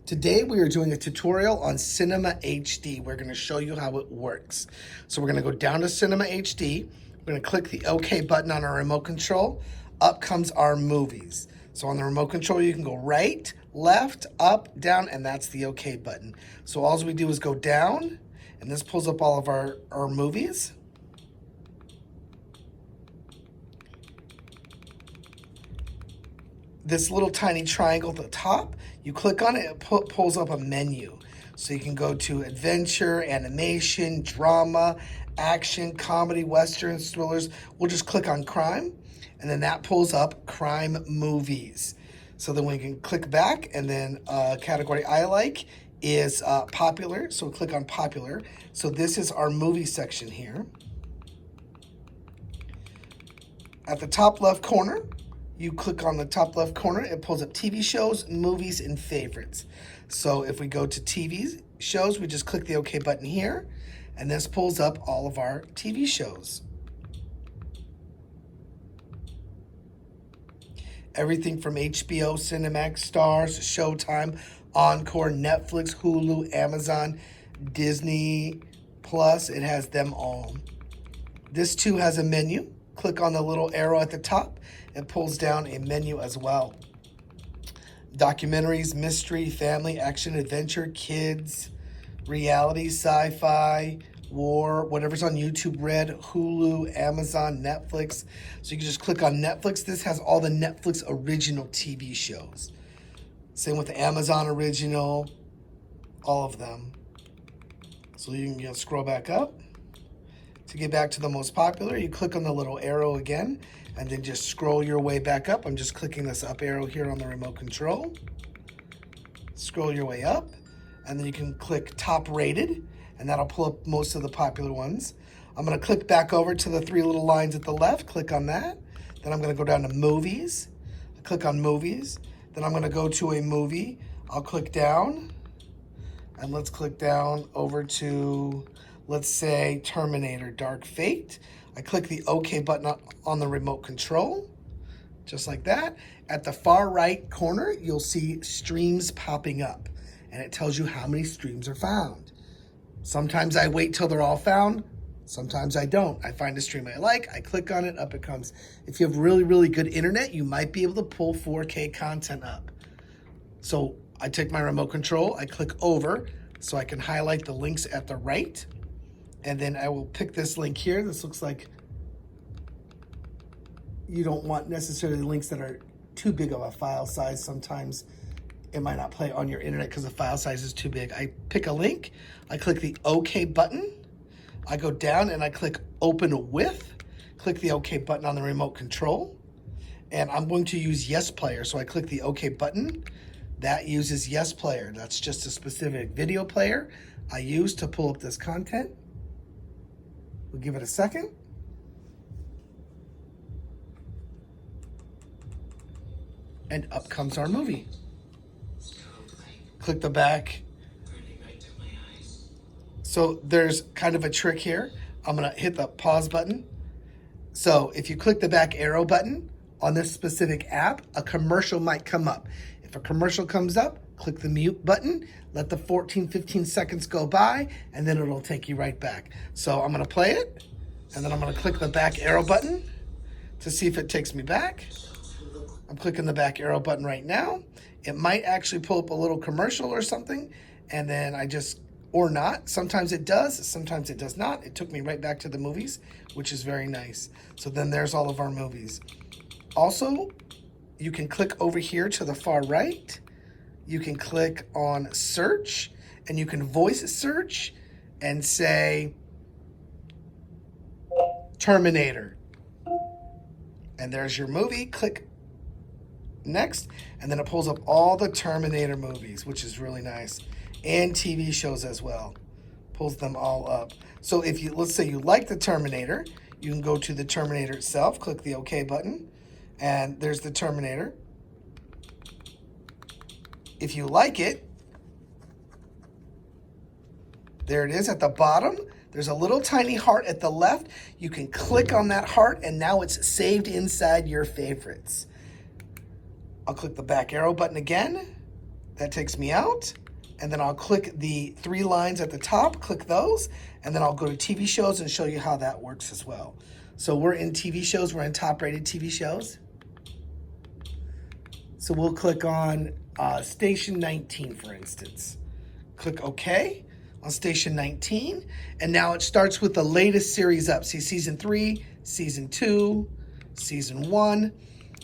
Today we are doing a tutorial on Cinema HD. We're going to show you how it works. So we're going to go down to Cinema HD. We're going to click the OK button on our remote control. Up comes our movies. So on the remote control you can go right, left, up, down, and that's the OK button. So all we do is go down, and this pulls up all of our movies. This little tiny triangle at the top, you click on it, it pulls up a menu. So you can go to adventure, animation, drama, action, comedy, westerns, thrillers. We'll just click on crime, and then that pulls up crime movies. So then we can click back, and then category I like is popular. So we'll click on popular. So this is our movie section here. At the top left corner, you click on the top left corner, it pulls up TV shows, movies, and favorites. So if we go to TV shows, we just click the OK button here, and this pulls up all of our TV shows. Everything from HBO, Cinemax, Stars, Showtime, Encore, Netflix, Hulu, Amazon, Disney Plus, it has them all. This too has a menu. Click on the little arrow at the top. It pulls down a menu as well. Documentaries, mystery, family, action, adventure, kids, reality, sci-fi, war, whatever's on YouTube, Red, Hulu, Amazon, Netflix. So you can just click on Netflix. This has all the Netflix original TV shows. Same with the Amazon original, all of them. So you can scroll back up. To get back to the most popular, you click on the little arrow again, and then just scroll your way back up. I'm just clicking this up arrow here on the remote control. Scroll your way up, and then you can click top rated, and that'll pull up most of the popular ones. I'm gonna click back over to the three little lines at the left, click on that. Then I'm gonna go down to movies, click on movies. Then I'm gonna go to a movie. I'll click down, and let's click down over to, let's say, Terminator Dark Fate. I click the OK button on the remote control, just like that. At the far right corner, you'll see streams popping up, and it tells you how many streams are found. Sometimes I wait till they're all found. Sometimes I don't. I find a stream I like, I click on it, up it comes. If you have really, really good internet, you might be able to pull 4K content up. So I take my remote control, I click over, so I can highlight the links at the right. And then I will pick this link here. This looks like you don't want necessarily links that are too big of a file size. Sometimes it might not play on your internet because the file size is too big. I pick a link, I click the OK button, I go down and I click open with, click the OK button on the remote control, and I'm going to use Yes Player. So I click the OK button. That uses Yes Player. That's just a specific video player I use to pull up this content. We'll give it a second. And up comes our movie. Click the back. So there's kind of a trick here. I'm gonna hit the pause button. So if you click the back arrow button on this specific app, a commercial might come up. If a commercial comes up, click the mute button, let the 15 seconds go by, and then it'll take you right back. So I'm gonna play it, and then I'm gonna click the back arrow button to see if it takes me back. I'm clicking the back arrow button right now. It might actually pull up a little commercial or something, and then or not. Sometimes it does, sometimes it does not. It took me right back to the movies, which is very nice. So then there's all of our movies. Also, you can click over here to the far right. You can click on search, and you can voice search and say Terminator. And there's your movie. Click next, and then it pulls up all the Terminator movies, which is really nice, and TV shows as well. Pulls them all up. So if you, let's say you like the Terminator, you can go to the Terminator itself, click the OK button, and there's the Terminator. If you like it, there it is at the bottom. There's a little tiny heart at the left. You can click on that heart, and now it's saved inside your favorites. I'll click the back arrow button again, That takes me out. And then I'll click the 3 lines at the top, click those, and then I'll go to TV shows and show you how that works as well. So we're in TV shows, we're in top rated TV shows. So we'll click on Station 19, for instance. Click OK on Station 19, and now it starts with the latest series up. See, Season 3, Season 2, Season 1.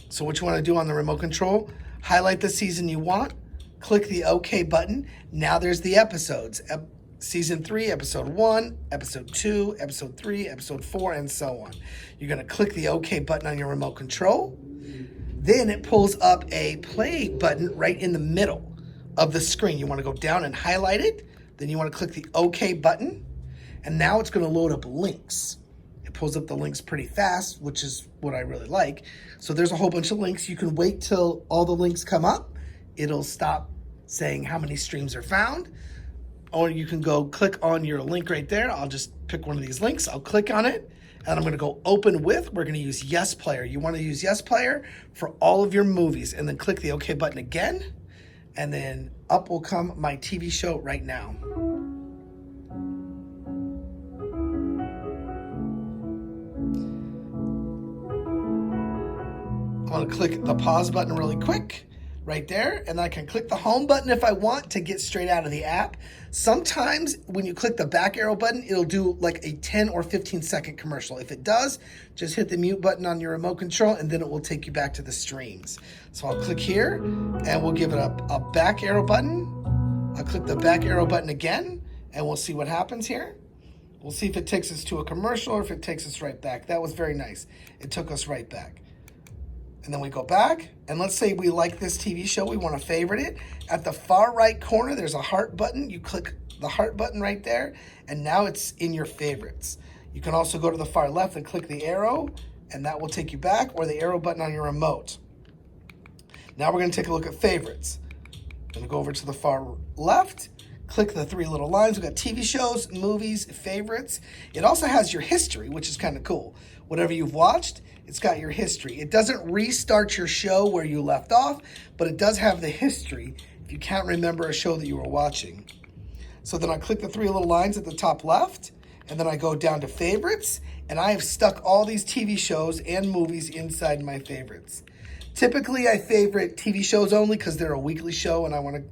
So what you want to do on the remote control, highlight the season you want, click the OK button. Now there's the episodes. Season 3, Episode 1, Episode 2, Episode 3, Episode 4, and so on. You're going to click the OK button on your remote control. Then it pulls up a play button right in the middle of the screen. You want to go down and highlight it. Then you want to click the OK button. And now it's going to load up links. It pulls up the links pretty fast, which is what I really like. So there's a whole bunch of links. You can wait till all the links come up. It'll stop saying how many streams are found. Or you can go click on your link right there. I'll just pick one of these links. I'll click on it. And I'm going to go open with. We're going to use Yes Player. You want to use Yes Player for all of your movies. And then click the OK button again. And then up will come my TV show right now. I'm going to click the pause button really quick right there, and I can click the home button if I want to get straight out of the app. Sometimes when you click the back arrow button, it'll do like a 10 or 15 second commercial. If it does, just hit the mute button on your remote control and then it will take you back to the streams. So I'll click here and we'll give it a back arrow button. I'll click the back arrow button again and we'll see what happens here. We'll see if it takes us to a commercial or if it takes us right back. That was very nice. It took us right back. And then we go back, and let's say we like this TV show, we want to favorite it. At the far right corner, there's a heart button. You click the heart button right there, and now it's in your favorites. You can also go to the far left and click the arrow, and that will take you back, or the arrow button on your remote. Now we're going to take a look at favorites. I'm going to go over to the far left, click the 3 little lines. We've got TV shows, movies, favorites. It also has your history, which is kind of cool. Whatever you've watched, it's got your history. It doesn't restart your show where you left off, but it does have the history if you can't remember a show that you were watching. So then I click the 3 little lines at the top left, and then I go down to favorites, and I have stuck all these TV shows and movies inside my favorites. Typically, I favorite TV shows only because they're a weekly show and I want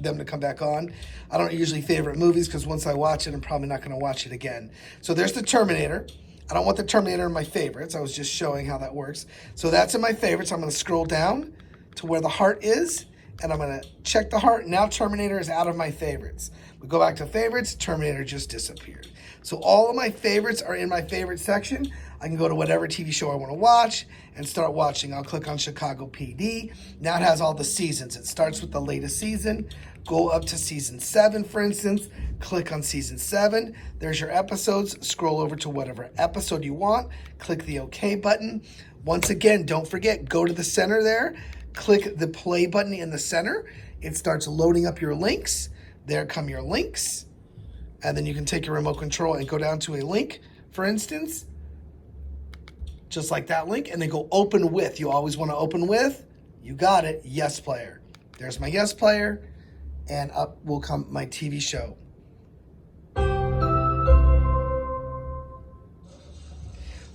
them to come back on. I don't usually favorite movies because once I watch it, I'm probably not going to watch it again. So there's the Terminator. I don't want the Terminator in my favorites. I was just showing how that works. So that's in my favorites. I'm going to scroll down to where the heart is, and I'm going to check the heart. Now Terminator is out of my favorites. We go back to favorites. Terminator just disappeared. So all of my favorites are in my favorite section. I can go to whatever TV show I want to watch and start watching. I'll click on Chicago PD. Now it has all the seasons. It starts with the latest season. Go up to season 7, for instance. Click on season 7. There's your episodes. Scroll over to whatever episode you want. Click the OK button. Once again, don't forget, go to the center there. Click the play button in the center. It starts loading up your links. There come your links. And then you can take your remote control and go down to a link, for instance. Just like that link. And then go open with. You always want to open with. You got it. Yes Player. There's my Yes Player. And up will come my TV show.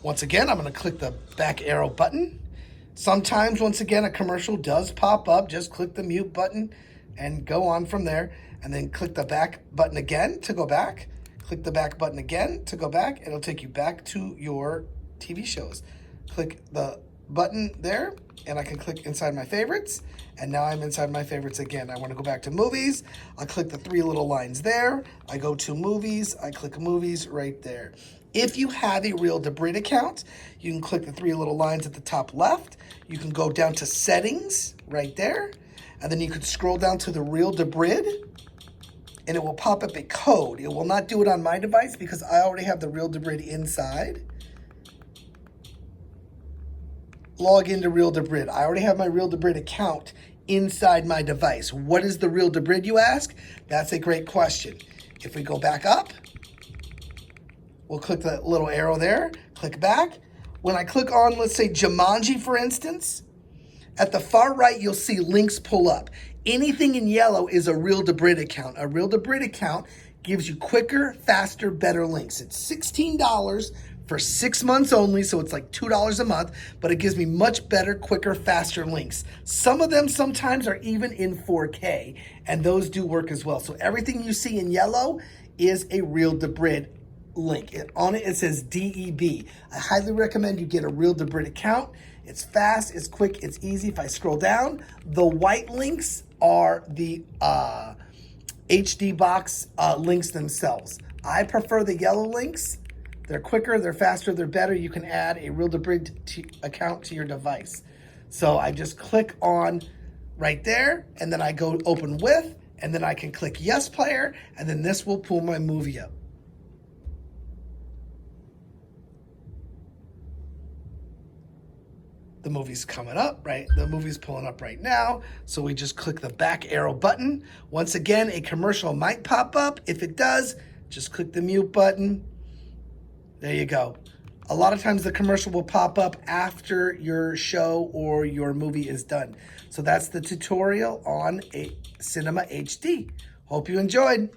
Once again, I'm going to click the back arrow button. Sometimes, once again, a commercial does pop up. Just click the mute button and go on from there. And then click the back button again to go back. Click the back button again to go back. It'll take you back to your TV shows. Click the button there, and I can click inside my favorites. And now I'm inside my favorites again. I want to go back to movies. I'll click the 3 little lines there. I go to movies. I click movies right there. If you have a Real-Debrid account, you can click the 3 little lines at the top left. You can go down to settings right there. And then you can scroll down to the Real-Debrid, and it will pop up a code. It will not do it on my device because I already have the Real-Debrid inside. Log into Real-Debrid. I already have my Real-Debrid account inside my device. What is the Real-Debrid, you ask? That's a great question. If we go back up, we'll click that little arrow there, click back. When I click on, let's say, Jumanji, for instance, at the far right, you'll see links pull up. Anything in yellow is a Real-Debrid account. A Real-Debrid account gives you quicker, faster, better links. It's $16 for 6 months only, so it's like $2 a month, but it gives me much better, quicker, faster links. Some of them sometimes are even in 4K, and those do work as well. So everything you see in yellow is a Real-Debrid link. On it says DEB. I highly recommend you get a Real-Debrid account. It's fast, it's quick, it's easy. If I scroll down, the white links are the HD box links themselves. I prefer the yellow links. They're quicker, they're faster, they're better. You can add a Real-Debrid account to your device. So I just click on right there, and then I go open with, and then I can click yes player, and then this will pull my movie up. The movie's coming up, right? The movie's pulling up right now. So we just click the back arrow button. Once again, a commercial might pop up. If it does, just click the mute button. There you go. A lot of times the commercial will pop up after your show or your movie is done. So that's the tutorial on a Cinema HD. Hope you enjoyed.